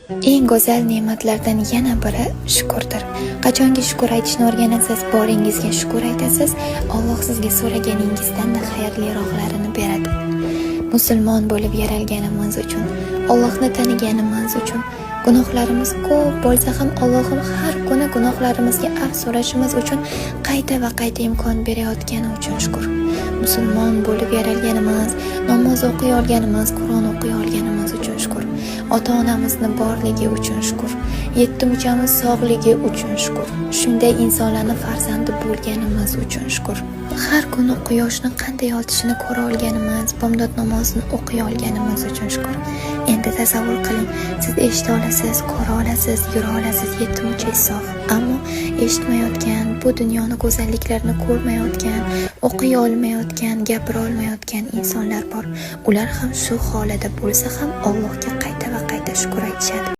Eng go'zal ne'matlardan yana biri shukurdir. Qachonki shukur aytishni o'rganasiz, boringizga shukur aytasiz, Alloh sizga so'raganingizdan-da xayrliroqlarini beradi. Musulmon bo'lib yaralganimiz uchun, Allohni taniganimiz uchun, gunohlarimiz ko'p bo'lsa ham Allohim har kuni gunohlarimizga afv so'rashimiz uchun qayta va qayta imkon berayotgani uchun shukur. Musulmon bo'lib yaralganimiz, namoz o'qiy olganimiz, Qur'on o'qiy olganimiz uchun shukur. Ota-onamizni borligi uchun shukur. Yetimchamiz sog'ligi uchun shukur. Shunday insonlarni farzandi bo'lganimiz uchun shukur. Har kuni quyoshni qanday otishini ko'ra olganimiz, bomdod namozini o'qiy olganimiz uchun shukur. Endi tasavvur qiling, siz eshita olasiz, ko'ra olasiz, yura olasiz, yetimcha sog'. Ammo eshitmayotgan, bu dunyoni go'zalliklarini ko'rmayotgan, o'qiy olmayotgan, gapira olmayotgan insonlar bor. Ular ham shu holida bo'lsa ham Allohga qayta va qayta shukur aytishadi.